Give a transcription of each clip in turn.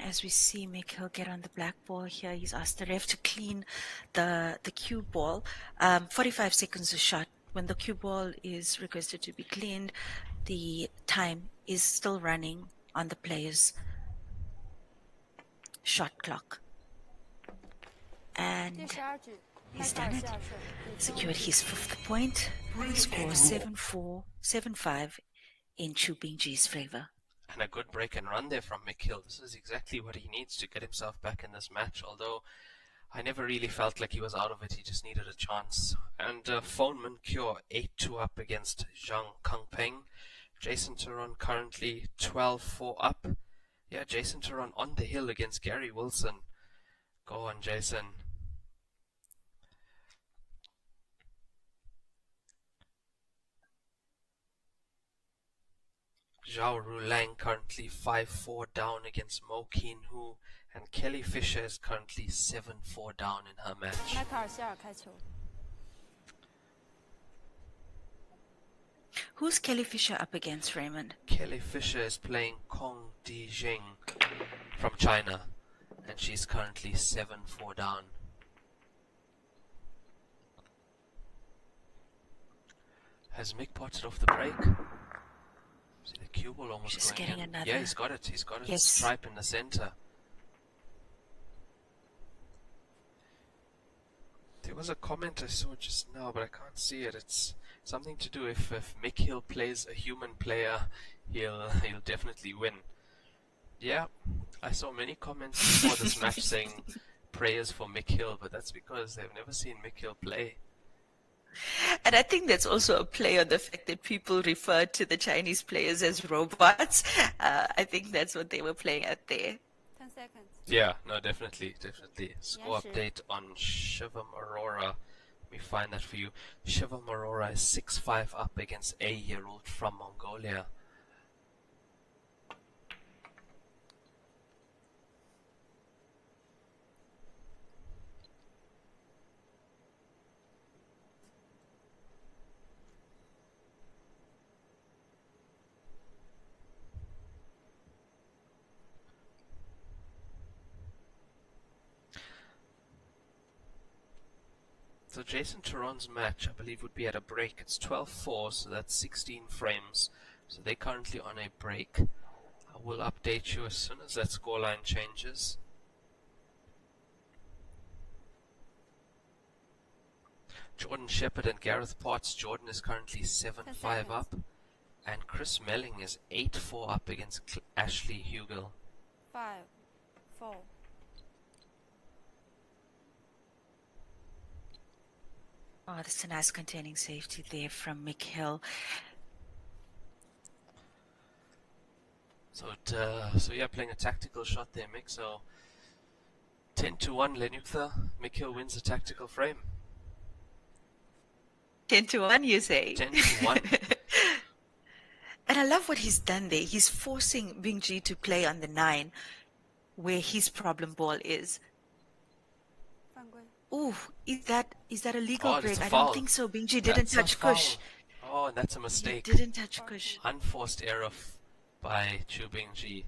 As we see Mick Hill get on the black ball here, he's asked the ref to clean the cue ball. 45 seconds a shot. When the cue ball is requested to be cleaned, the time is still running on the player's shot clock. And he's done it. Secured his 5th point. Score 7-4, 7-5 in Chu Bingji's favor. And a good break and run there from Mick Hill. This is exactly what he needs to get himself back in this match, although I never really felt like he was out of it. He just needed a chance. And Foneman Kyo 8-2 up against Zhang Kangpeng. Jason Turon currently 12-4 up. Yeah, Jason Turon on the hill against Gary Wilson. Go on, Jason. Zhao Rulang currently 5-4 down against Mo Keen Hu, and Kelly Fisher is currently 7-4 down in her match. Who's Kelly Fisher up against, Raymond? Kelly Fisher is playing Kong Dijing from China, and she's currently 7-4 down. Has Mick potted off the break? See the cue ball almost Just going getting in. another. Yeah, he's got it. He's got a Yes. stripe in the center. There was a comment I saw just now, but I can't see it. It's something to do if Mick Hill plays a human player, he'll definitely win. Yeah, I saw many comments before this match saying prayers for Mick Hill, but that's because they've never seen Mick Hill play. And I think that's also a play on the fact that people refer to the Chinese players as robots. I think that's what they were playing at there. 10 seconds. Yeah, no, definitely. Score Yes, sure. update on Shivam Aurora. Let me find that for you. Shivam Aurora is 6-5 up against A Yerult from Mongolia. So Jason Turon's match, I believe, would be at a break. It's 12-4, so that's 16 frames. So they're currently on a break. I will update you as soon as that scoreline changes. Jordan Shepard and Gareth Potts. Jordan is currently 7-5 up. And Chris Melling is 8-4 up against Ashley Hugel. 5, 4. Oh, that's a nice containing safety there from Mick Hill. So yeah, playing a tactical shot there, Mick. So 10-1, Lenukta. Mick Hill wins the tactical frame. 10-1, you say? 10-1. And I love what he's done there. He's forcing Bingji to play on the 9, where his problem ball is. 犯规. Ooh, is that a legal Oh, break? that's a I foul. don't think so. Bingji didn't That's a touch foul. Kush. Oh, that's a He mistake. didn't touch Kush. Unforced error by Chu Bingji.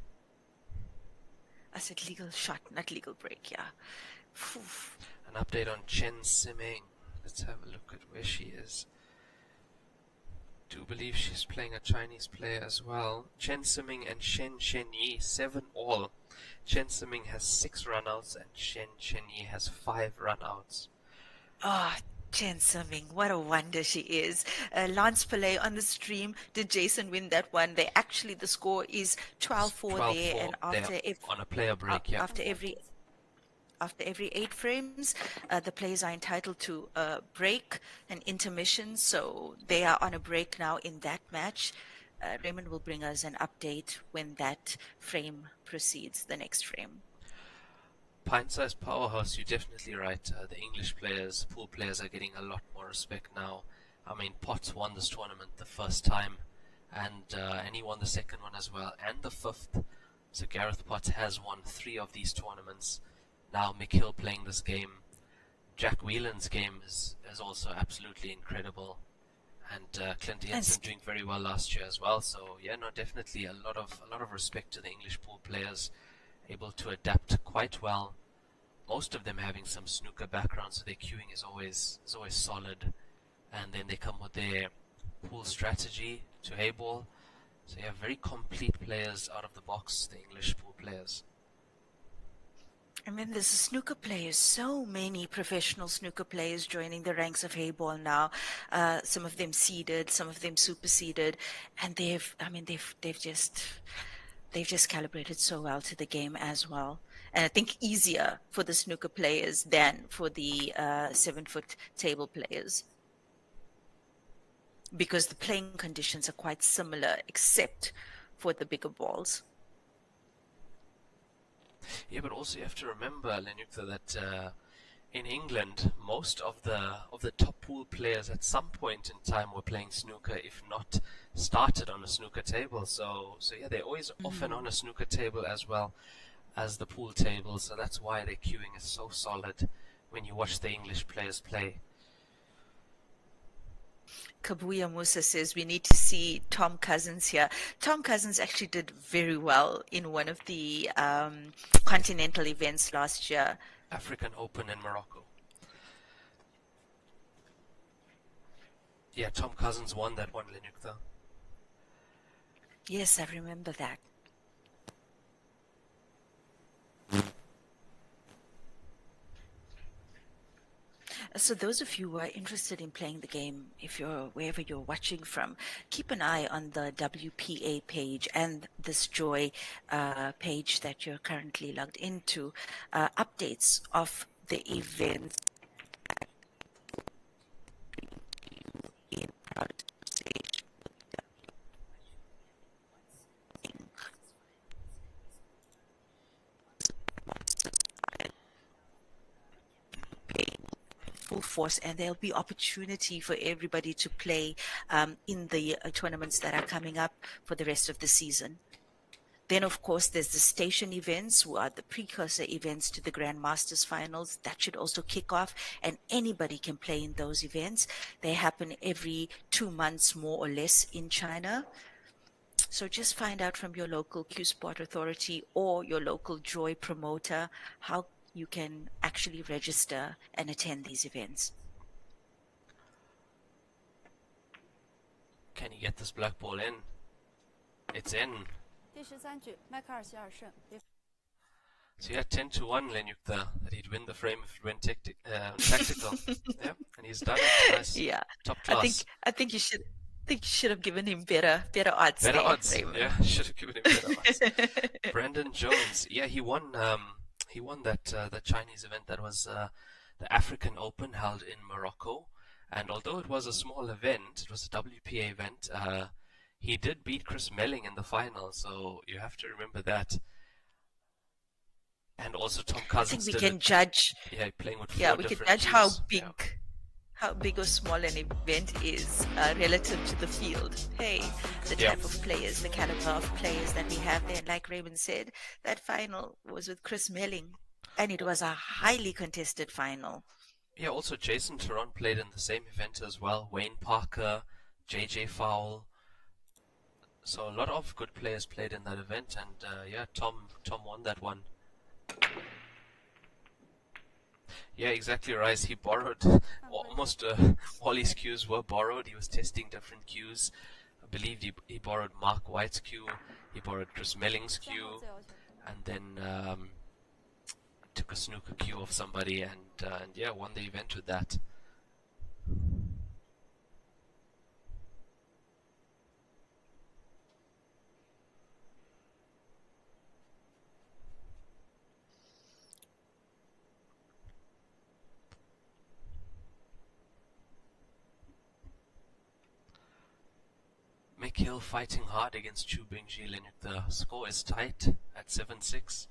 I said legal shot, not legal break, yeah. Phew. An update on Chen Siming. Let's have a look at where she is. Do believe she's playing a Chinese player as well. Chen Siming and Shen Shenyi, 7 all. Chen Siming has 6 runouts and Shen Shenyi has 5 runouts. Oh, Chen Siming, what a wonder she is. Lance Pillay on the stream. Did Jason win that one? The score is 12-4 there, and after on a player break, yeah. after every 8 frames, the players are entitled to a break, an intermission, so they are on a break now in that match. Raymond will bring us an update when that frame proceeds, the next frame. Pint-sized powerhouse, you're definitely right. The English players, pool players, are getting a lot more respect now. I mean, Potts won this tournament the first time, and he won the second one as well, and the 5th. So Gareth Potts has won 3 of these tournaments. Now Mick Hill playing this game. Jack Whelan's game is also absolutely incredible, and Clint Jensen doing very well last year as well. So yeah, no, definitely a lot of respect to the English pool players. able to adapt quite well. Most of them having some snooker background, so their cueing is always solid. And then they come with their pool strategy to Heyball. So you have very complete players out of the box, the English pool players. I mean, there's snooker players, so many professional snooker players joining the ranks of Heyball now. Some of them seeded, some of them super seeded, and they've just calibrated so well to the game as well. And I think easier for the snooker players than for the 7-foot table players, because the playing conditions are quite similar, except for the bigger balls. Yeah, but also you have to remember, Lenukta, that in England, most of the top pool players at some point in time were playing snooker, if not started on a snooker table. So yeah, they're always often on a snooker table as well as the pool table. So that's why their cueing is so solid when you watch the English players play. Kabuya Musa says we need to see Tom Cousins here. Tom Cousins actually did very well in one of the continental events last year. African Open in Morocco. Yeah, Tom Cousins won that one, Lenukta. Yes, I remember that. So those of you who are interested in playing the game, if you're wherever you're watching from, keep an eye on the WPA page and this Joy page that you're currently logged into. Updates of the events in proud association full force, and there'll be opportunity for everybody to play in the tournaments that are coming up for the rest of the season. Then, of course, there's the station events, who are the precursor events to the Grandmasters finals. That should also kick off, and anybody can play in those events. They happen every 2 months, more or less, in China. So just find out from your local Q Sport authority or your local Joy promoter how you can actually register and attend these events. Can you get this black ball in? It's in. 第13局，迈克尔希尔胜。 So yeah, 10-1, Lenukta, that he'd win the frame if it went tactical. Yeah, and he's done it. Nice. Yeah, Top class. I think you should have given him better odds. Better there, odds. Raymond. Yeah, should have given him better odds. Brandon Jones. Yeah, he won that the Chinese event that was the African Open held in Morocco. And although it was a small event, it was a WPA event, he did beat Chris Melling in the final, so you have to remember that. And also Tom Cousins. I think we can judge. Yeah, playing with Yeah, four we can different judge how cues. big, Yeah. how big or small an event is relative to the field. Hey, the Yeah. type of players, the caliber of players that we have there. Like Raymond said, that final was with Chris Melling, and it was a highly contested final. Yeah, also Jason Taron played in the same event as well. Wayne Parker, JJ Fowle. So a lot of good players played in that event, and yeah, Tom won that one. Yeah, exactly right. He borrowed almost all his cues were borrowed. He was testing different cues. I believe he borrowed Mark White's cue, he borrowed Chris Melling's 先后 cue, 自由球。 and then took a snooker cue of somebody, and yeah, won the event with that. Mick Hill fighting hard against Chu Bingji Linux. The score is tight at 7-6.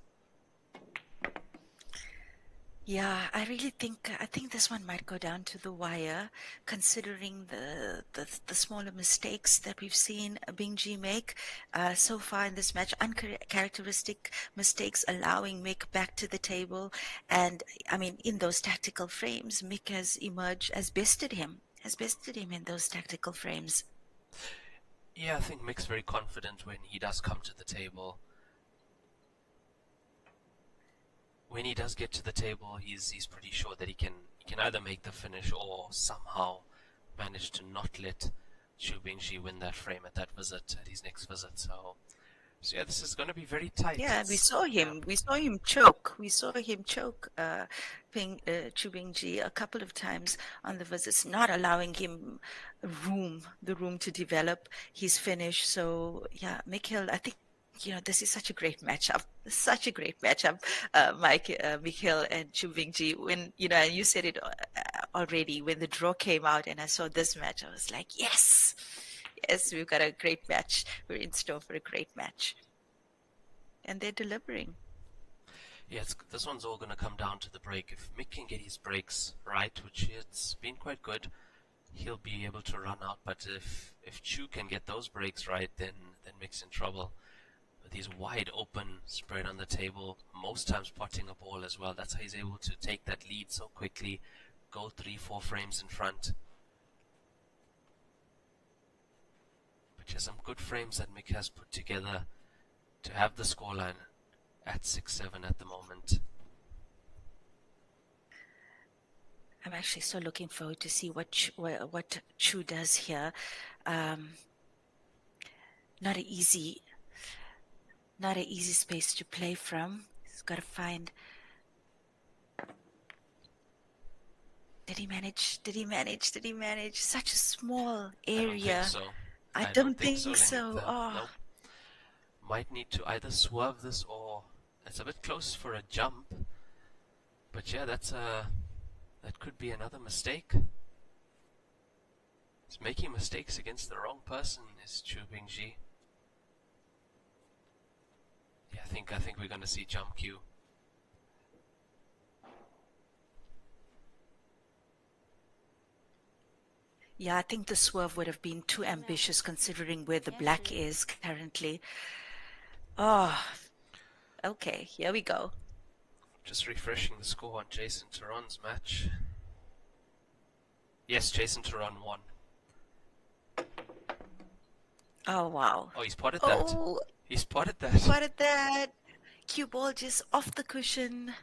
Yeah, I think this one might go down to the wire, considering the smaller mistakes that we've seen Bingji make so far in this match, uncharacteristic mistakes, allowing Mick back to the table, and I mean in those tactical frames, Mick has emerged, has bested him in those tactical frames. Yeah, I think Mick's very confident when he does come to the table. when he does get to the table, he's pretty sure that he can either make the finish or somehow manage to not let Chu Bingji win that frame at his next visit. So yeah, this is going to be very tight. Yeah, we saw him. Yeah. We saw him choke. We saw him choke Chu Bingji a couple of times on the visits, not allowing him the room to develop his finish. So yeah, Mikhail, I think this is such a great matchup. Such a great matchup, Mikhail and Chu Bingji. When you said it already when the draw came out, and I saw this match, I was like, yes, we've got a great match. We're in store for a great match. And they're delivering. Yes, this one's all going to come down to the break. If Mick can get his breaks right, which it's been quite good, he'll be able to run out. But if Chu can get those breaks right, then Mick's in trouble. With his wide open spread on the table, most times potting a ball as well. That's how he's able to take that lead so quickly, go 3-4 frames in front. But just some good frames that Mick has put together to have the scoreline at 6-7 at the moment. I'm actually so looking forward to see what Chu does here. Not an easy space to play from. He's got to find. Did he manage? Such a small area. I don't think so. Oh. Nope. Might need to either swerve this or it's a bit close for a jump. But yeah, that could be another mistake. He's making mistakes against the wrong person, is Chu Bingji. Yeah, I think we're going to see jump cue. Yeah, I think the swerve would have been too ambitious considering where the black is currently. Oh, okay, here we go. Just refreshing the score on Jason Theron's match. Yes, Jason Theron won. Oh, wow. Oh, he spotted that. He spotted that. Spotted that. Cue ball just off the cushion.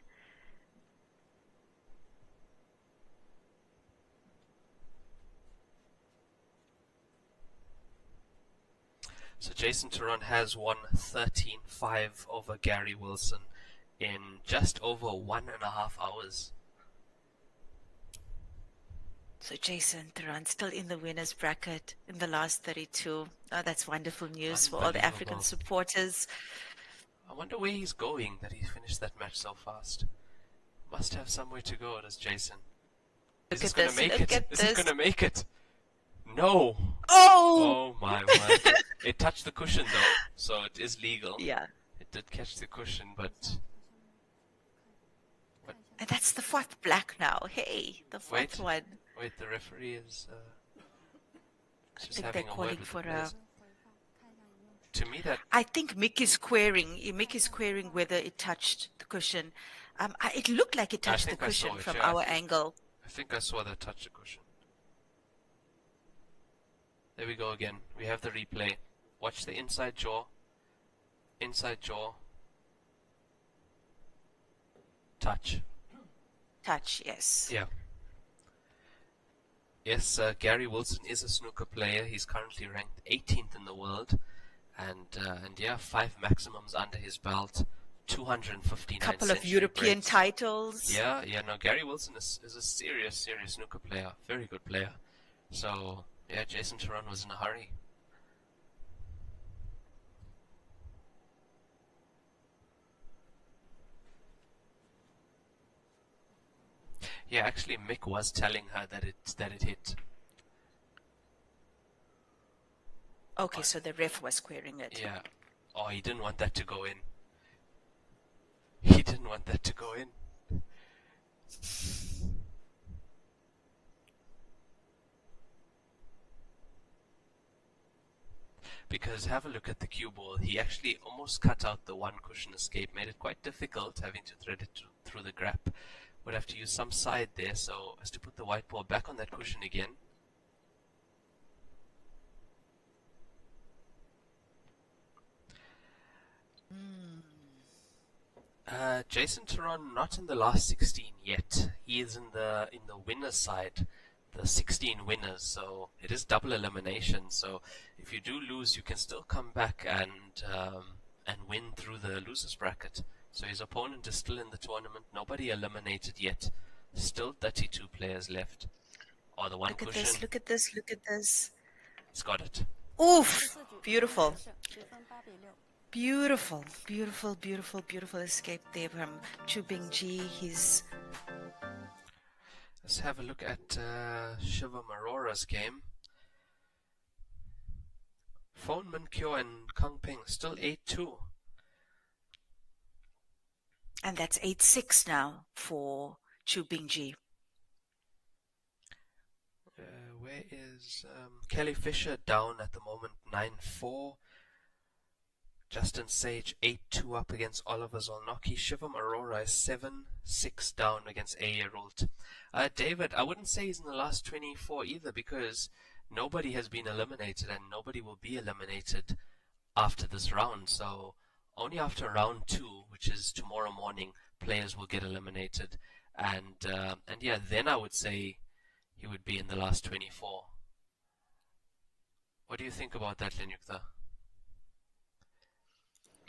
So Jason Theron has won 13-5 over Gary Wilson in just over 1.5 hours. So Jason Theron still in the winner's bracket in the last 32. Oh, that's wonderful news for all the African supporters. I wonder where he's going that he finished that match so fast. Must have somewhere to go, does Jason? Is he going to make it? Is he going to make it? No! Oh! Oh my word. It touched the cushion though, so it is legal. Yeah. It did catch the cushion, but... And that's the fourth black now. Hey, the fourth one. Wait, the referee is just having a word with the players. To me that... I think Mick is querying. Mick is querying whether it touched the cushion. It looked like it touched the cushion from our angle. I think I saw that touch the cushion. There we go again. We have the replay. Watch the inside jaw. Inside jaw. Touch. Touch, yes. Yeah. Yes, Gary Wilson is a snooker player. He's currently ranked 18th in the world. And yeah, 5 maximums under his belt. 259 couple of European titles. Yeah, no, Gary Wilson is a serious snooker player. Very good player. So... yeah, Jason Theron was in a hurry. Yeah, actually Mick was telling her that it hit. Okay, so the ref was querying it. Yeah. Oh, he didn't want that to go in. He didn't want that to go in. Because have a look at the cue ball. He actually almost cut out the one cushion escape, made it quite difficult having to thread it through the grap. Would have to use some side there so as to put the white ball back on that cushion again. Jason Theron not in the last 16 yet. He is in the winners side, the 16 winners. So it is double elimination. So if you do lose, you can still come back and win through the losers bracket. So his opponent is still in the tournament. Nobody eliminated yet. Still 32 players left. Oh, the one Look at cushion. this, look at this, look at this. He's got it. Oof! 第四局 Beautiful. 胜，比分8比6。 Beautiful, beautiful, beautiful, beautiful escape there from Chu Bingji. He's Let's have a look at Shivam Arora's game. Phone Min Kyo and Kang Ping still 8-2. and that's 8-6 now for Chu Bingji. Where is Kelly Fisher down at the moment, 9-4. Justin Sage 8-2 up against Oliver Zolnocki. Shivam Arora is 7-6 down against Ayerult. David, I wouldn't say he's in the last 24 either, because nobody has been eliminated and nobody will be eliminated after this round. So only after round 2, which is tomorrow morning, players will get eliminated. And yeah, then I would say he would be in the last 24. What do you think about that, Lenyukta?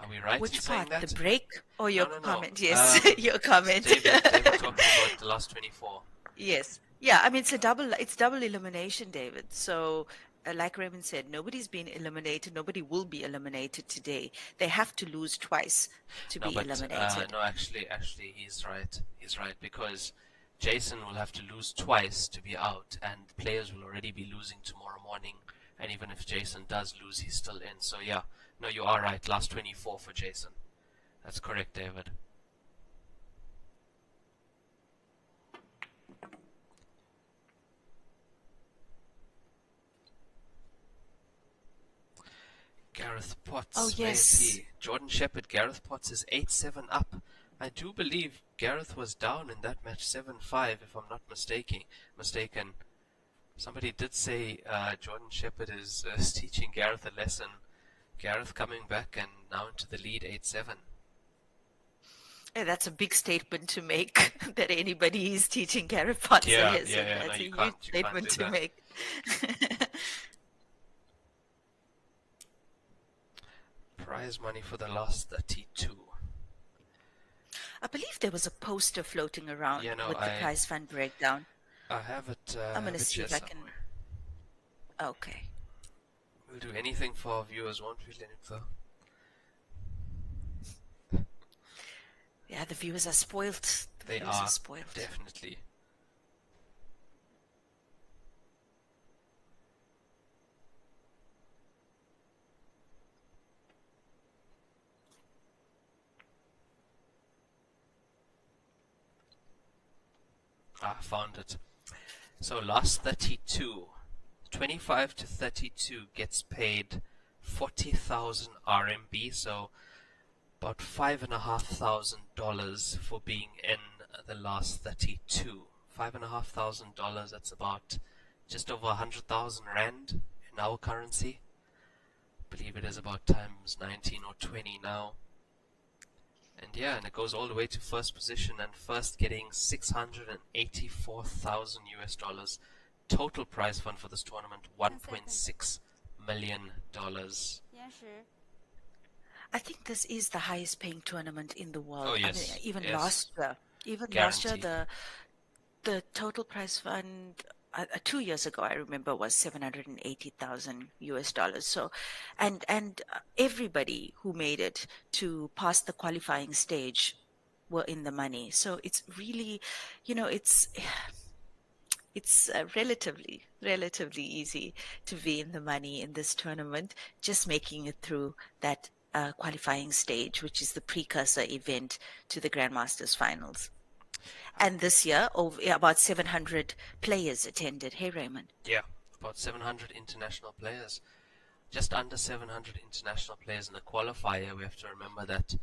Are we right Which in saying part? that? The break or your No. comment? Yes, your comment. David talking about the last 24. Yes. Yeah, I mean, it's double elimination, David. So, like Raymond said, nobody's been eliminated. Nobody will be eliminated today. They have to lose twice to be eliminated. No, actually, he's right. He's right, because Jason will have to lose twice to be out, and players will already be losing tomorrow morning. And even if Jason does lose, he's still in. So yeah, no, you are right. Last 24 for Jason. That's correct, David. Gareth Potts. Oh, where is yes. he? Jordan Shepherd. Gareth Potts is 8-7 up. I do believe Gareth was down in that match 7-5, if I'm not mistaken. Somebody did say Jordan Shepherd is teaching Gareth a lesson. Gareth coming back and now into the lead 8-7. Yeah, that's a big statement to make, that anybody is teaching Gareth Potts a lesson. Yeah, That's no, a you huge can't statement do to that. make. Prize money for the last 32. I believe there was a poster floating around Yeah, no, with the prize fund breakdown. I have it. I'm going to see if I can... somewhere. Okay. We'll do anything for our viewers, won't we, Lenita? Yeah, the viewers are spoiled. They viewers are spoiled. definitely. Found it. So last 32, 25 to 32 gets paid 40,000 RMB, so about $5,500 for being in the last 32. $5,500, that's about just over 100,000 Rand in our currency. I believe it is about times 19 or 20 now. And yeah, and it goes all the way to first position, and first getting 684,000 US dollars. Total prize fund for this tournament, $1.6 million. 延时 I think this is the highest paying tournament in the world. Oh, I yes, mean, even yes. last year, Guaranteed. the total prize fund 2 years ago, I remember, was 780,000 US dollars. So, and everybody who made it to pass the qualifying stage were in the money. So it's really, it's relatively easy to be in the money in this tournament, just making it through that qualifying stage, which is the precursor event to the Grandmasters finals. And this year, about 700 players attended. Hey, Raymond. Yeah, about 700 international players. Just under 700 international players in the qualifier. We have to remember that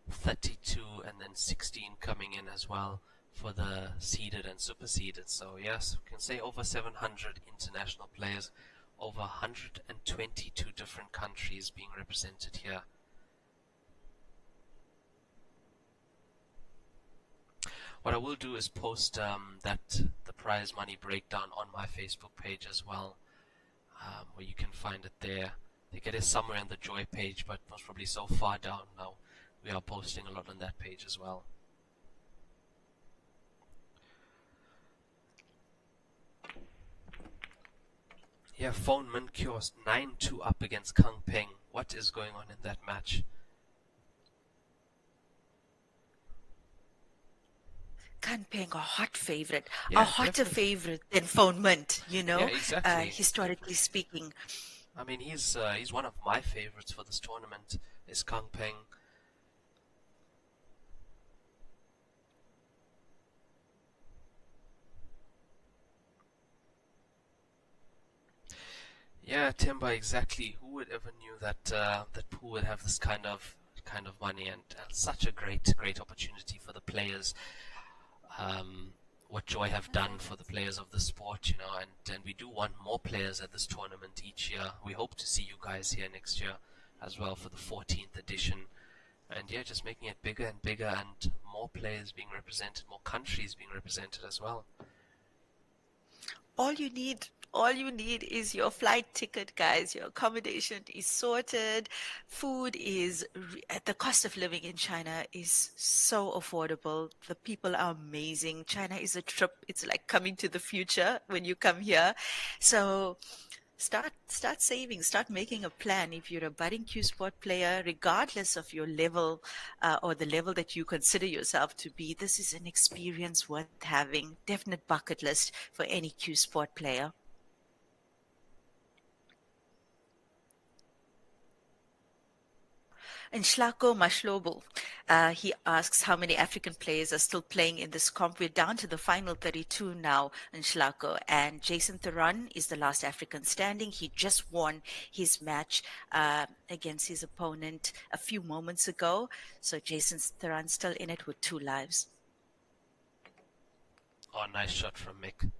32 and then 16 coming in as well for the seeded and super seeded. So yes, we can say over 700 international players, over 122 different countries being represented here. What I will do is post the prize money breakdown on my Facebook page as well, where you can find it there. I think it is somewhere on the Joy page, but most probably so far down now. We are posting a lot on that page as well. Yeah, Phone Min Kiosk 9-2 up against Kang Peng. What is going on in that match? Kang Peng, a hot favorite, Yeah, a hotter definitely. favorite than Phone Mint, Yeah, exactly. historically speaking. I mean, he's one of my favorites for this tournament. Is Kang Peng. Yeah, Timba, exactly. Who would ever knew that that Pool would have this kind of money and such a great opportunity for the players. What Joy have done for the players of the sport, you know, and we do want more players at this tournament each year. We hope to see you guys here next year as well for the 14th edition. And yeah, just making it bigger and bigger and more players being represented, more countries being represented as well. All you need is your flight ticket, guys. Your accommodation is sorted. Food is the cost of living in China is so affordable. The people are amazing. China is a trip. It's like coming to the future when you come here. So start saving, start making a plan. If you're a budding Q Sport player, regardless of your level or the level that you consider yourself to be, this is an experience worth having. Definite bucket list for any Q Sport player. And Shlako Mashlobo, he asks how many African players are still playing in this comp. We're down to the final 32 now in Shlako, and Jason Theron is the last African standing. He just won his match against his opponent a few moments ago. So Jason Theron still in it with 2 lives. Oh, nice shot from Mick.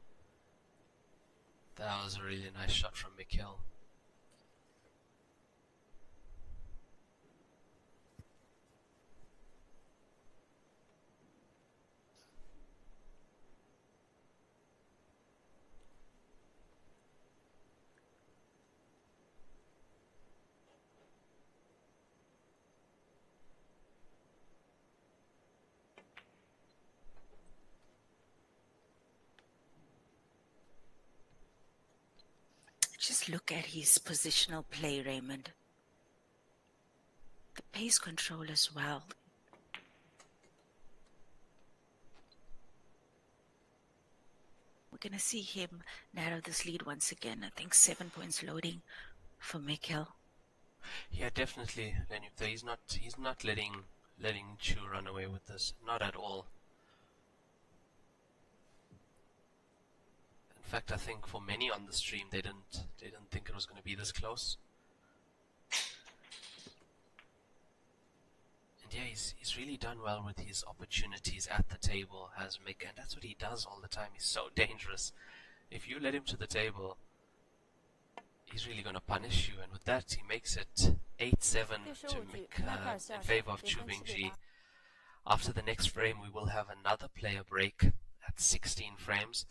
That was a really nice shot from Mick Hill. Just look at his positional play, Raymond. The pace control as well. We're going to see him narrow this lead once again. I think 7 points loading for Mikkel. Yeah, definitely. He's not letting Chu run away with this. Not at all. In fact, I think for many on the stream, they didn't think it was going to be this close. And yeah, he's really done well with his opportunities at the table, has Mick, and that's what he does all the time. He's so dangerous. If you let him to the table, he's really going to punish you, and with that, he makes it 8-7 to Mick in favor of Chu Bingji. After the next frame, we will have another player break at 16 frames.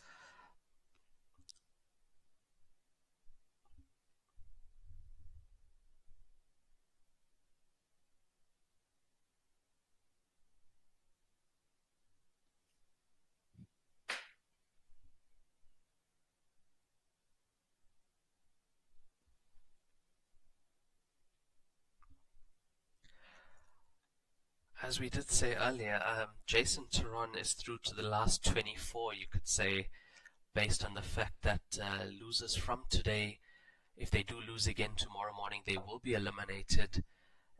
As we did say earlier, Jason Theron is through to the last 24, you could say, based on the fact that losers from today, if they do lose again tomorrow morning, they will be eliminated,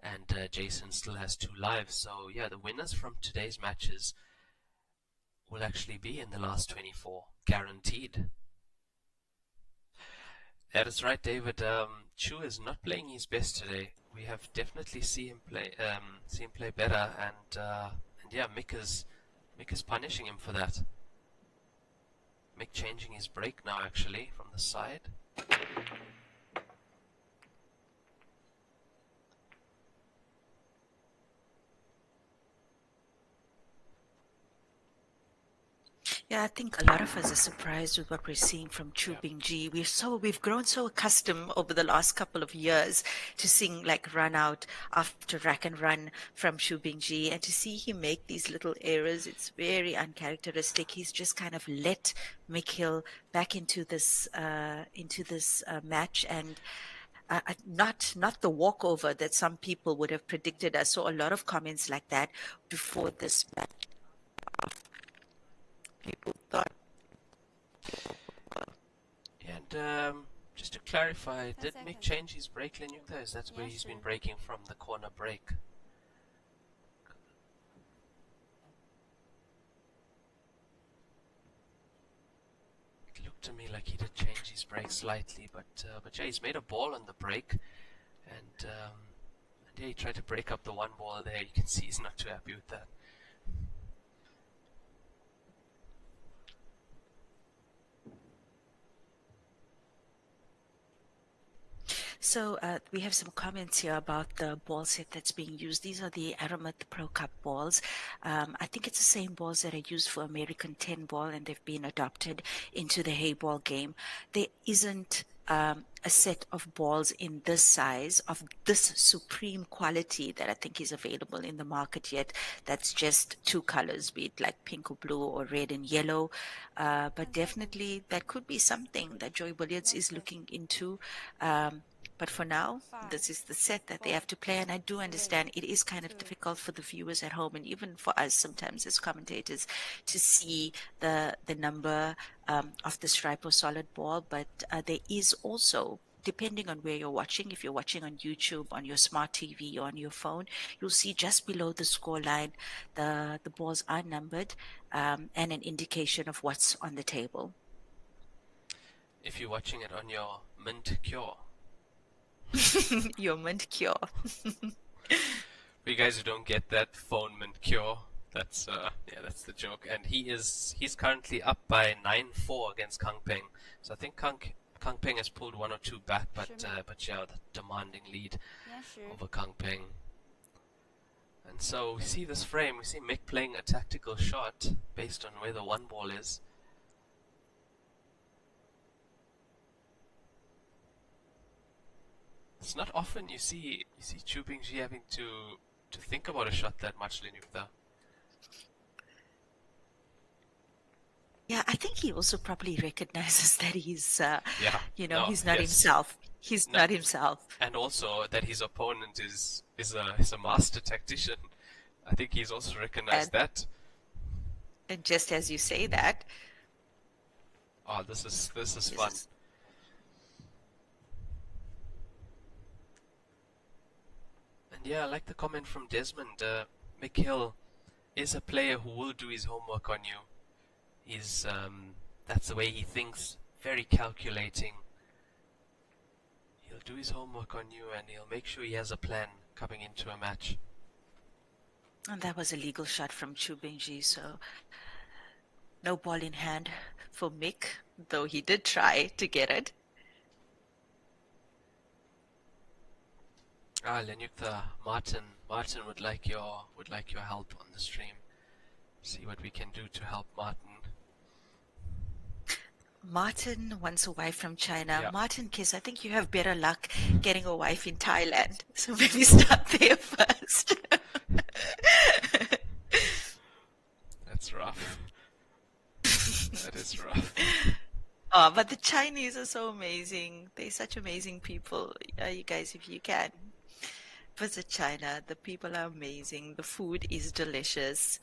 and Jason still has 2 lives. So yeah, the winners from today's matches will actually be in the last 24, guaranteed. That is right, David. Chu is not playing his best today. We have definitely seen him play better, and yeah, Mick is punishing him for that. Mick changing his break now, actually, from the side. Yeah, I think a lot of us are surprised with what we're seeing from Chu Yeah. Bingji. We've grown so accustomed over the last couple of years to seeing like run out after rack and run from Chu Bingji, and to see him make these little errors, it's very uncharacteristic. He's just kind of let Mick Hill back into this match, and not the walkover that some people would have predicted. I saw a lot of comments like that before this match. People thought. And just to clarify, 10 did Mick seconds. change his brake lane there? Is that where Yes, he's been sir. braking from, the corner brake? It looked to me like he did change his brake slightly, but yeah, he's made a ball on the brake, and yeah, he tried to break up the one ball there. You can see he's not too happy with that. So we have some comments here about the ball set that's being used. These are the Aramat Pro Cup balls. I think it's the same balls that are used for American 10 ball, and they've been adopted into the Heyball game. There isn't a set of balls in this size, of this supreme quality, that I think is available in the market yet. That's just two colors, be it like pink or blue or red and yellow. But definitely that could be something that Joy Billiards is looking into. But for now, this is the set that they have to play. And I do understand it is kind of difficult for the viewers at home, and even for us sometimes as commentators, to see the number of the stripe or solid ball. But there is also, depending on where you're watching, if you're watching on YouTube, on your smart TV, or on your phone, you'll see just below the score line, the balls are numbered, and an indication of what's on the table. If you're watching it on your Mint Cure. Your mint cure. For you guys who don't get that, phone Mint Cure, that's that's the joke. And he's currently up by 9-4 against Kang Peng. So I think Kang Peng has pulled one or two back, but yeah, the demanding lead 延时 over Kang Peng. And so we see this frame, we see Mick playing a tactical shot based on where the one ball is. It's not often you see Chu Bingji having to think about a shot that much, Linyukta. Yeah, I think he also probably recognizes that he's, Yeah, he's not himself. He's No. not himself. And also that his opponent is a master tactician. I think he's also recognized that. And just as you say that, Oh, this is fun. And yeah, I like the comment from Desmond. Mick Hill is a player who will do his homework on you. He's that's the way he thinks, very calculating. He'll do his homework on you, and he'll make sure he has a plan coming into a match. and that was a legal shot from Chu Bingji, so no ball in hand for Mick, though he did try to get it. Lenyukta, Martin would like your help on the stream. See what we can do to help Martin. Martin wants a wife from China. Yeah. Martin Kiss, I think you have better luck getting a wife in Thailand. So maybe start there first. That's rough. That is rough. Oh, but the Chinese are so amazing. They're such amazing people. You guys, if you can, visit China. The people are amazing. The food is delicious.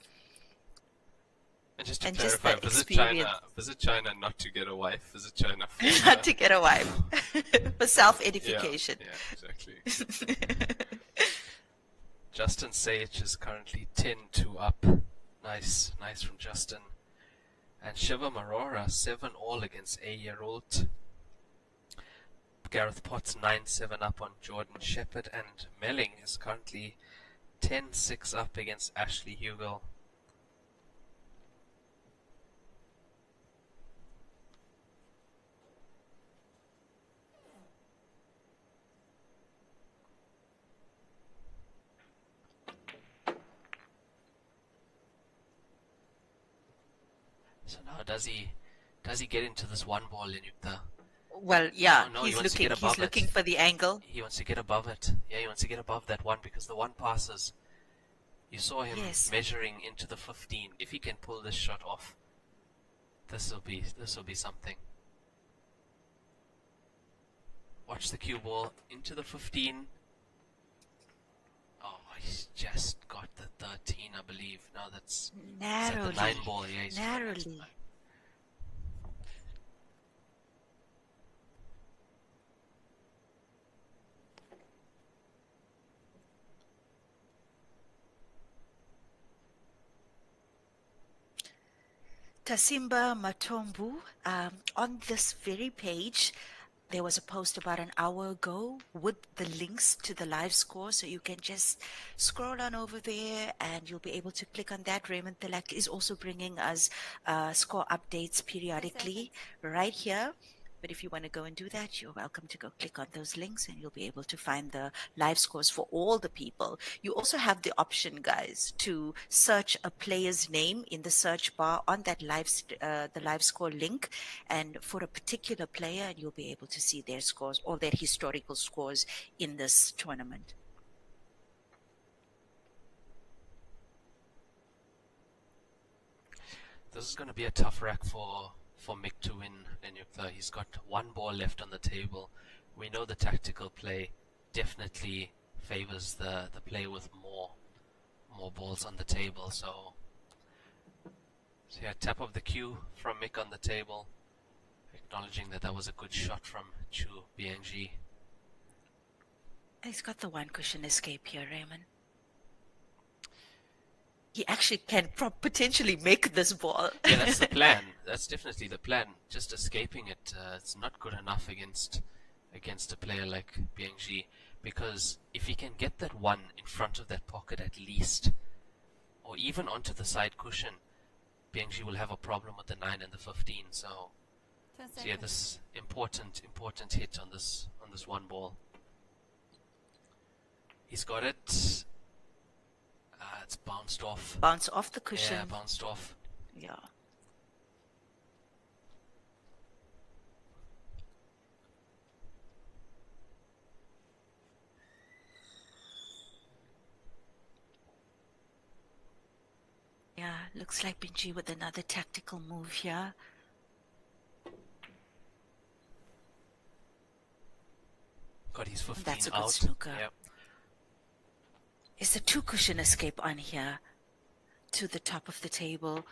And just to And just clarify, the visit China not to get a wife, visit China for Not to get a wife. For self-edification. Yeah, exactly. Justin Sage is currently 10-2 up. Nice from Justin. And Shiva Marora 7-all against 8-year-old. Gareth Potts 9-7 up on Jordan Shepherd, and Melling is currently 10-6 up against Ashley Hugel. So now does he get into this one ball, Lenukta? Well, yeah, No, he wants to get above he's looking it. for the angle. He wants to get above it. Yeah, he wants to get above that one because the one passes. You saw him measuring into the 15. If he can pull this shot off, this will be something. Watch the cue ball into the 15. Oh, he's just got the 13, I believe. No, that's Narrowly. the 9 ball. Yeah, he's narrowly. Tasimba Matombu, on this very page, there was a post about an hour ago with the links to the live score, so you can just scroll on over there and you'll be able to click on that. Raymond Tilak is also bringing us score updates periodically right here. But if you want to go and do that, you're welcome to go click on those links and you'll be able to find the live scores for all the people. You also have the option, guys, to search a player's name in the search bar on that the live score link, and for a particular player, and you'll be able to see their scores or their historical scores in this tournament. This is going to be a tough rack for Mick to win, Lenukta. He's got one ball left on the table. We know the tactical play definitely favors the player with more balls on the table. So yeah, tap of the cue from Mick on the table, acknowledging that was a good shot from Chu BNG. He's got the one cushion escape here, Raymond. He actually can potentially make this ball. Yeah, that's the plan. That's definitely the plan. Just escaping it, it's not good enough against a player like BNG, because if he can get that one in front of that pocket at least, or even onto the side cushion, BNG will have a problem with the 9 and the 15. So yeah, this important hit on this one ball. He's got it. It's bounced off. Bounce off the cushion. Yeah, bounced off. Yeah. Yeah, looks like Benji with another tactical move here. Got his 15 That's a good out. snooker. Yep. Is the two cushion escape on here to the top of the table?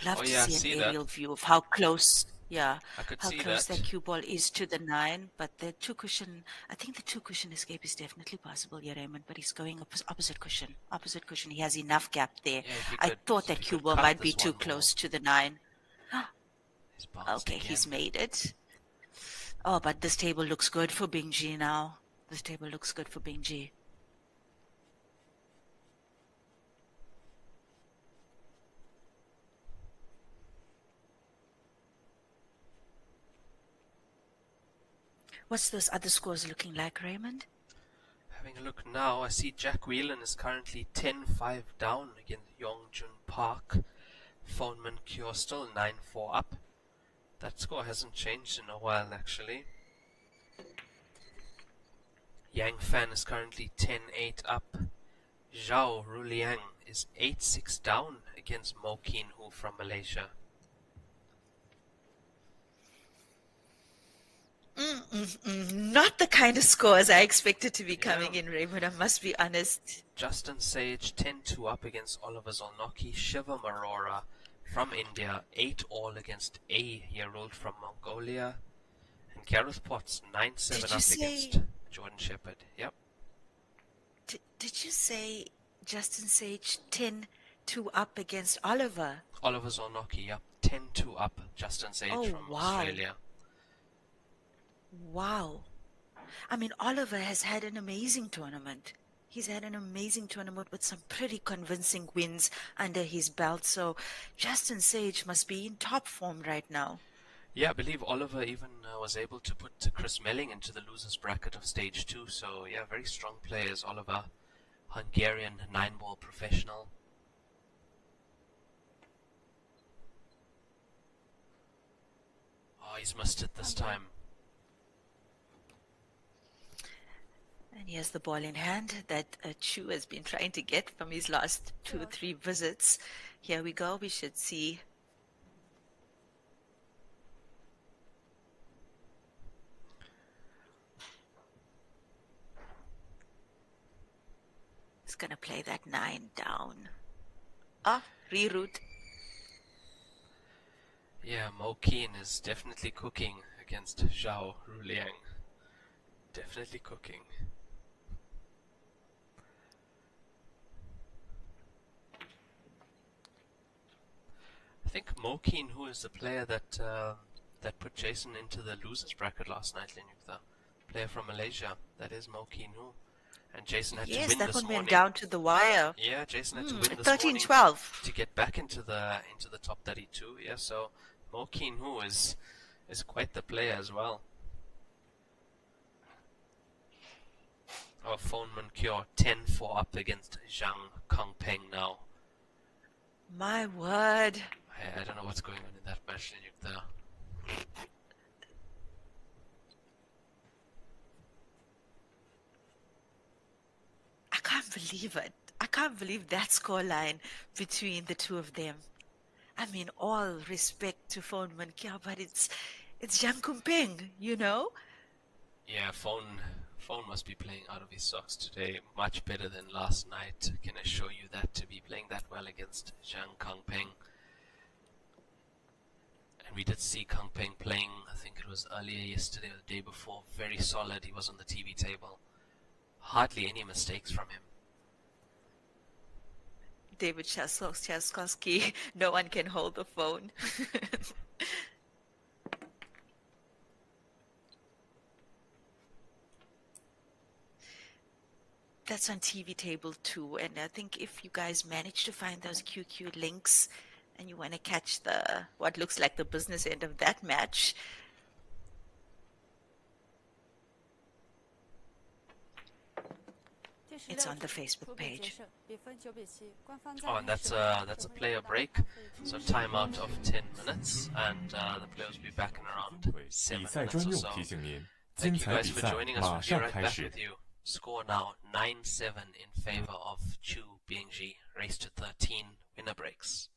Love to see an aerial view of how close, how close that cue ball is to the 9. But the two cushion, I think the two cushion escape is definitely possible here, Raymond. But he's going opposite cushion. Opposite cushion. He has enough gap there. Yeah, I thought that cue ball might be too close to the 9. Okay, he's made it. Oh, but this table looks good for Bingji now. This table looks good for Bingji. What's those other scores looking like, Raymond? Having a look now, I see Jack Whelan is currently 10-5 down against Yongjun Park. Phoneman Kyo still 9-4 up. That score hasn't changed in a while, actually. Yang Fan is currently 10-8 up. Zhao Ruliang is 8-6 down against Mo Keen Hu from Malaysia. Not the kind of scores I expected to be coming in, Raymond, I must be honest. Justin Sage 10-2 up against Oliver Zolnocki. Shiva Marora from India 8-all against A Yerul from Mongolia. And Gareth Potts 9-7 up against Jordan Shepherd. Yep. Did you say Justin Sage 10-2 up against Oliver? Oliver Zolnocki, yep. 10-2 up. Justin Sage from Australia. Wow. I mean, Oliver has had an amazing tournament. He's had an amazing tournament with some pretty convincing wins under his belt. So Justin Sage must be in top form right now. Yeah, I believe Oliver even was able to put Chris Melling into the losers bracket of stage 2. So yeah, very strong players. Oliver, Hungarian 9-ball professional. he's missed it this time. And he has the ball in hand that Chu has been trying to get from his last 2 or 3 visits. Here we go. We should see. He's going to play that 9 down. Reroute. Yeah, Mo Keen is definitely cooking against Zhao Ruliang. Definitely cooking. I think Mo Keen, who is the player that that put Jason into the losers bracket last night, Linuk, the player from Malaysia. That is Mo Keen, who. And Jason had to win Yes, that this one morning. went down to the wire. Yeah, Jason had to win this 13-12. morning to get back into the top 32. Yeah, so Mo Keen, who is quite the player as well. Oh, Phone Cure 10-4 up against Zhang Kangpeng now. My word. I don't know what's going on in that match, Linuk, there. I can't believe it. I can't believe that scoreline between the two of them. I mean, all respect to Phone Mankia, but it's Jiang Kumping, you know? Yeah, Phone must be playing out of his socks today. Much better than last night. Can assure you that, to be playing that well against Zhang Kangpeng. And we did see Kangpeng playing, I think it was earlier yesterday or the day before. Very solid. He was on the TV table. Hardly any mistakes from him. David Chaskowski, no one can hold the phone. That's on TV table too, and I think if you guys manage to find those QQ links and you want to catch what looks like the business end of that match, it's on the Facebook page. Oh, and that's a player break, so timeout of 10 minutes, and the players will be back in around 7 minutes or so. Thank you guys for joining us. We'll be right back with you. Score now 9-7 in favor of Chu Biengji. Race to 13, winner breaks.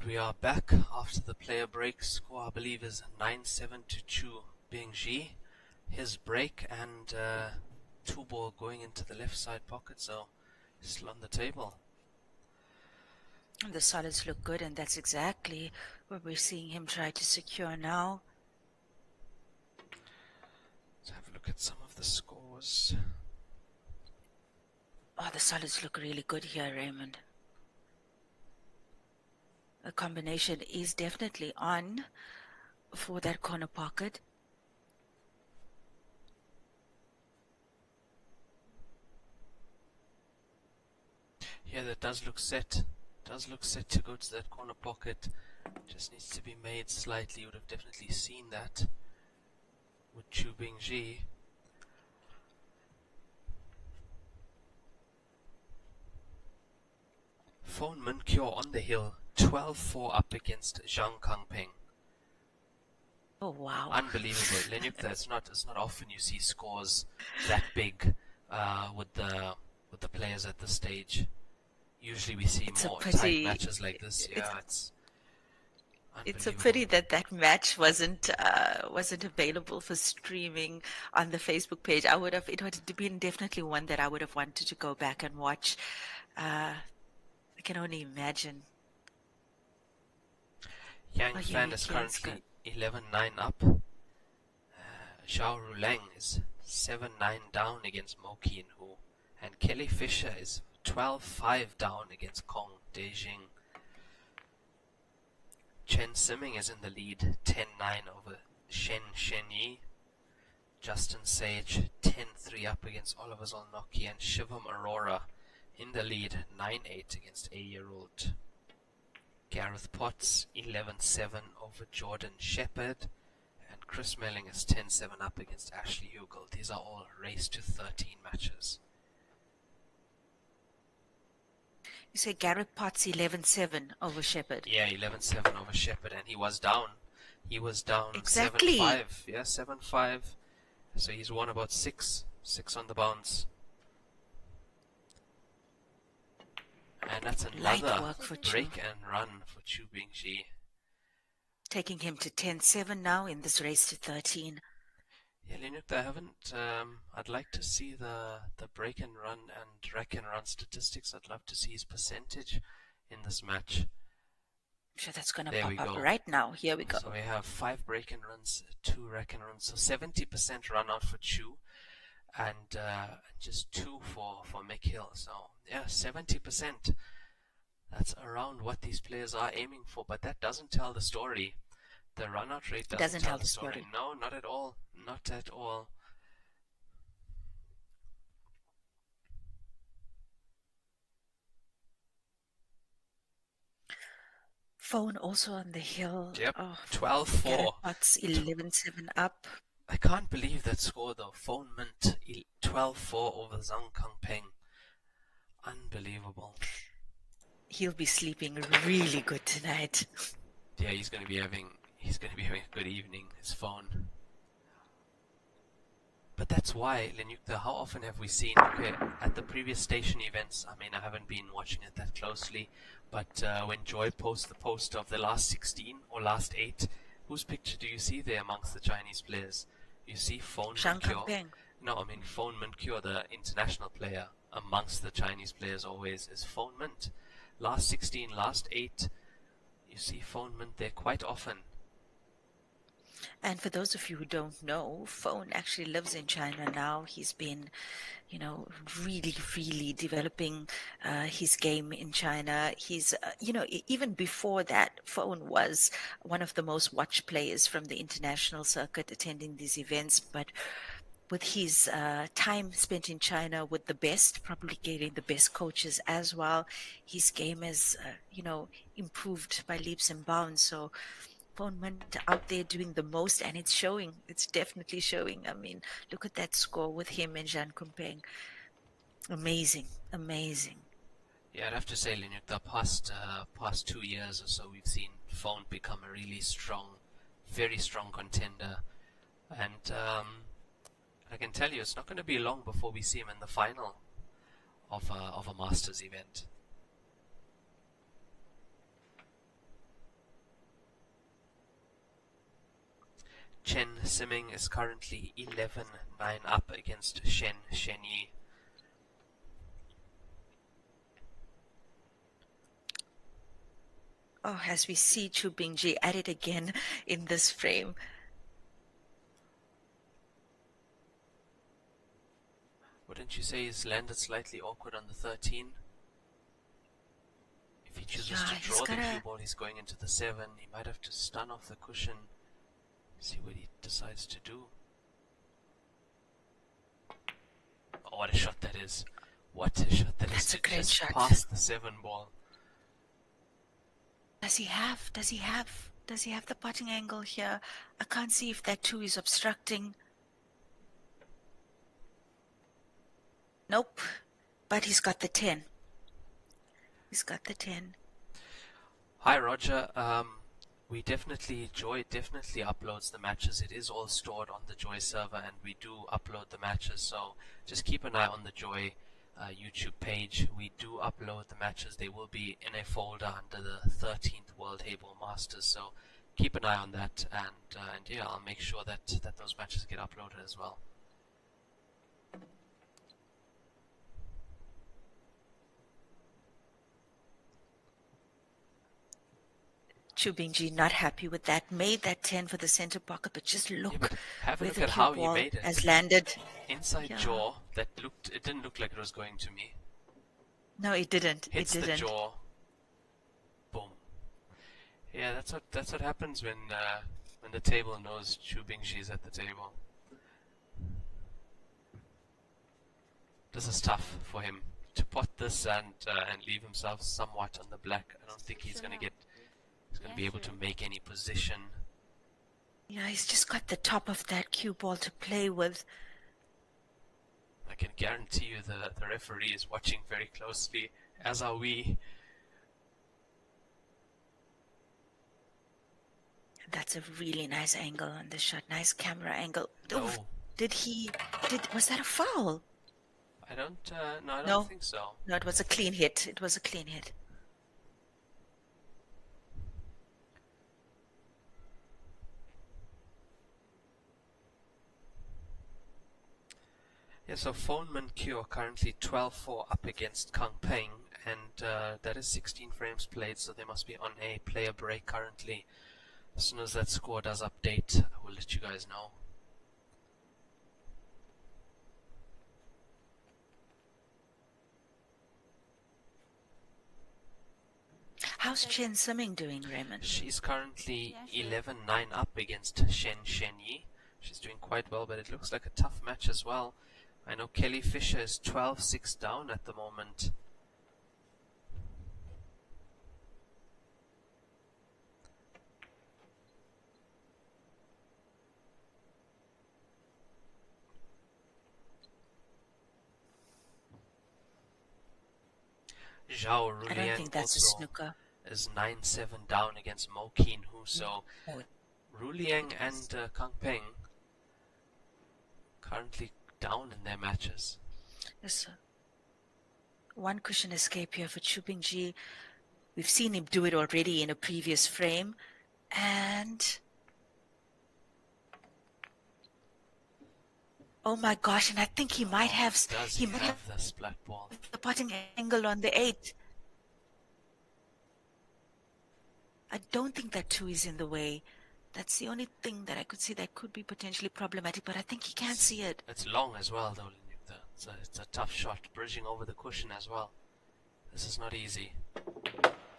And we are back after the player break. Score, I believe, is 9-7 to Chu Bingji. His break and two ball going into the left side pocket, so still on the table. And the solids look good, and that's exactly what we're seeing him try to secure now. Let's have a look at some of the scores. Oh, the solids look really good here, Raymond. The combination is definitely on for that corner pocket. Yeah, that does look set. Does look set to go to that corner pocket. Just needs to be made slightly. You would have definitely seen that with Chu Bingji. Phone Munkyo on the hill, 12-4 up against Zhang Kangpeng. Oh wow! Unbelievable, Lenyuk. It's not often you see scores that big with the players at this stage. Usually we see more tight matches like this. Yeah, it's a pity that match wasn't available for streaming on the Facebook page. It would have been definitely one that I would have wanted to go back and watch. I can only imagine. Yang Fan is currently 11-9 up. Zhao Rulang is 7-9 down against Mo Kian-hu. And Kelly Fisher is 12-5 down against Kong Dejing. Chen Simming is in the lead, 10-9 over Shen Shenyi. Justin Sage, 10-3 up against Oliver Zolnocki. And Shivam Arora in the lead, 9-8 against 8-year-old Gareth Potts, 11-7 over Jordan Shepard. And Chris Melling is 10-7 up against Ashley Hugel. These are all race to 13 matches. You say Gareth Potts 11-7 over Shepard. Yeah, 11-7 over Shepard, and he was down. He was down exactly 7-5. Yeah, 7-5. So he's won about 6 on the bounce. And that's another break and run for Chu Bingji. Taking him to 10-7 now in this race to 13. Yeah, Leonuk, I haven't. I'd like to see the break and run and rack and run statistics. I'd love to see his percentage in this match. I'm sure that's going to pop up right now. Here we go. So we have 5 break and runs, 2 rack and runs. So 70% run out for Chu, and just 2 for Mikhail. So yeah, 70%. That's around what these players are aiming for, but that doesn't tell the story. The run-out rate doesn't tell the story. No, not at all. Not at all. Phone also on the hill. Yep, 12-4. Potts 11-7 up. I can't believe that score though. Phone Mint 12-4 over Zhang Kangpeng. Unbelievable. He'll be sleeping really good tonight. Yeah, he's going to be having a good evening. His phone. But that's why, Lenyuk, how often have we seen, okay, at the previous station events, I mean, I haven't been watching it that closely, but when Joy posts the post of the last 16 or last 8, whose picture do you see there amongst the Chinese players? You see Phone Munkyo. No, I mean Phone Munkyo, the international player, amongst the Chinese players always is Phone Mint. Last 16, last 8, you see Phone Mint there quite often. And for those of you who don't know, Phone actually lives in China now. He's been, really, really developing his game in China. He's, even before that, Phone was one of the most watched players from the international circuit attending these events. But with his time spent in China with the best, probably getting the best coaches as well, his game has, improved by leaps and bounds. So Went out there doing the most, and it's showing. It's definitely showing. I mean, look at that score with him and Zhang Kangpeng. Amazing. Yeah, I'd have to say, Linuk, the past 2 years or so, we've seen Phone become a really strong, very strong contender, and I can tell you, it's not going to be long before we see him in the final of a Masters event. Chen Siming is currently 11-9 up against Shen Shenyi. Oh, as we see Chu Bingji at it again in this frame. Wouldn't you say he's landed slightly awkward on the 13? If he chooses to draw the cue ball, he's going into the 7. He might have to stun off the cushion. See what he decides to do. Oh, what a shot that is. What a shot that is. That's a great just shot. Past the 7 ball. Does he have the potting angle here? I can't see if that 2 is obstructing. Nope. But he's got the 10. He's got the 10. Hi Roger. Joy definitely uploads the matches. It is all stored on the Joy server, and we do upload the matches. So just keep an eye on the Joy YouTube page. We do upload the matches. They will be in a folder under the 13th World Heyball Masters. So keep an eye on that, and yeah, I'll make sure that those matches get uploaded as well. Chu Bingji not happy with that. Made that 10 for the center pocket, but just look, but have a where look the at cue how he ball made it. has landed. Inside jaw, it didn't look like it was going to me. No, it didn't. Hits it didn't. the jaw. Boom. Yeah, that's what happens when the table knows Chu Bingji is at the table. This is tough for him to pot this and leave himself somewhat on the black. I don't think he's going to be able to make any position. Yeah, he's just got the top of that cue ball to play with. I can guarantee you the referee is watching very closely, as are we. That's a really nice angle on the shot. Nice camera angle. No. Was that a foul? I don't think so. No, it was a clean hit. It was a clean hit. Yeah, so Phoneman Q are currently 12-4 up against Kang Peng, and that is 16 frames played, so they must be on a player break currently. As soon as that score does update, I will let you guys know. How's Chen Siming doing, Raymond? She's currently 11-9 up against Shen Shenyi. She's doing quite well, but it looks like a tough match as well. I know Kelly Fisher is 12-6 down at the moment. Zhao Rulian, I don't think that's a snooker. Is 9-7 down against Mo Keen Hu. So Ruliang and Kang Peng currently down in their matches. Yes, sir. One cushion escape here for Chu Bingji. We've seen him do it already in a previous frame. And oh my gosh, and I think he might have this black ball. The potting angle on the 8. I don't think that 2 is in the way. That's the only thing that I could see that could be potentially problematic, but I think he can't see it. It's long as well, though. It's a tough shot, bridging over the cushion as well. This is not easy.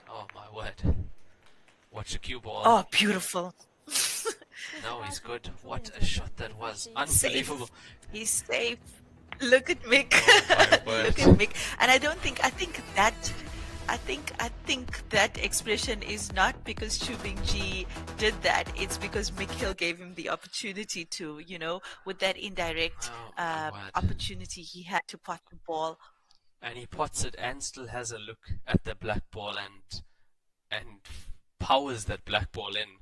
Oh my word. Watch the cue ball. Oh, beautiful. No, he's good. What a shot that was. Unbelievable. He's safe. Look at Mick. Oh, look at Mick. And I think that expression is not because Chu Bingji did that. It's because Mick Hill gave him the opportunity to, with that indirect opportunity, he had to pot the ball. And he pots it and still has a look at the black ball and powers that black ball in.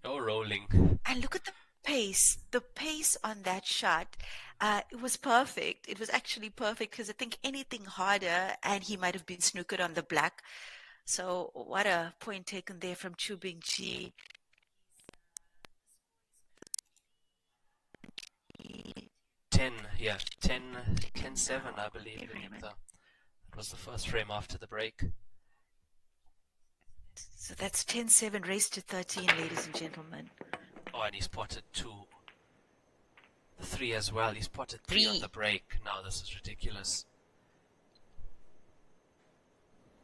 No rolling. And look at the pace on that shot. It was perfect. It was actually perfect because I think anything harder and he might have been snookered on the black. So what a point taken there from Chu Bingji. 10, yeah, 10-7, I believe. It was the first frame after the break. So that's 10-7, race to 13, ladies and gentlemen. Oh, and he's potted 2. The 3 as well. He's potted 3 on 3. the break. Now this is ridiculous.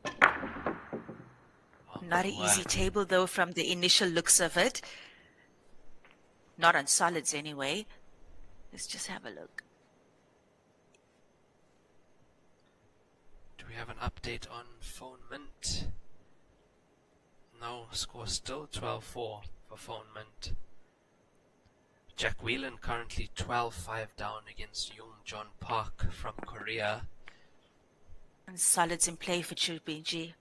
Oh, Not an easy table, though, from the initial looks of it. Not on solids, anyway. Let's just have a look. Do we have an update on Phone Mint? No, score still 12-4 for Phone Mint. Jack Whelan currently 12-5 down against Young John Park from Korea. And solids in play for Chu Bingji.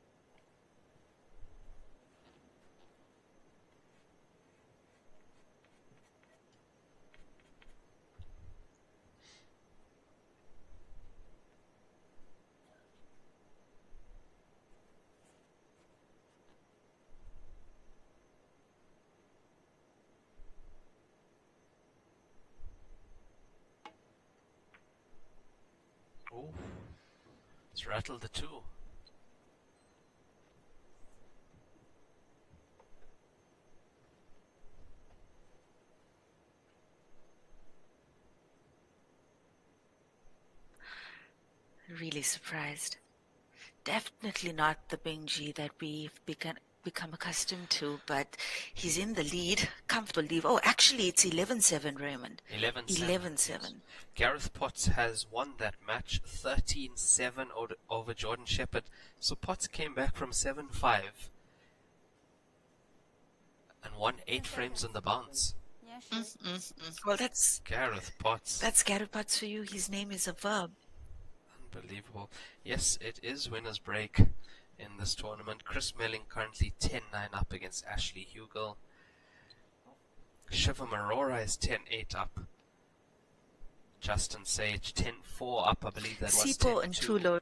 Oh, it's rattled the 2. Really surprised. Definitely not the Bingji that we've become accustomed to, but he's in the lead, comfortable lead. Oh, actually, it's 11-7, Raymond. 11-7. 11-7. Yes. Gareth Potts has won that match 13-7 over Jordan Shepherd. So Potts came back from 7-5 and won 8 frames on the bounce. 延时 Well, that's Gareth Potts. Gareth Potts for you. His name is a verb. Unbelievable. Yes, it is winner's break in this tournament. Chris Melling currently 10-9 up against Ashley Hugel. Shivam Arora is 10-8 up. Justin Sage 10-4 up. I believe that was Sipo 10-2. and Tulo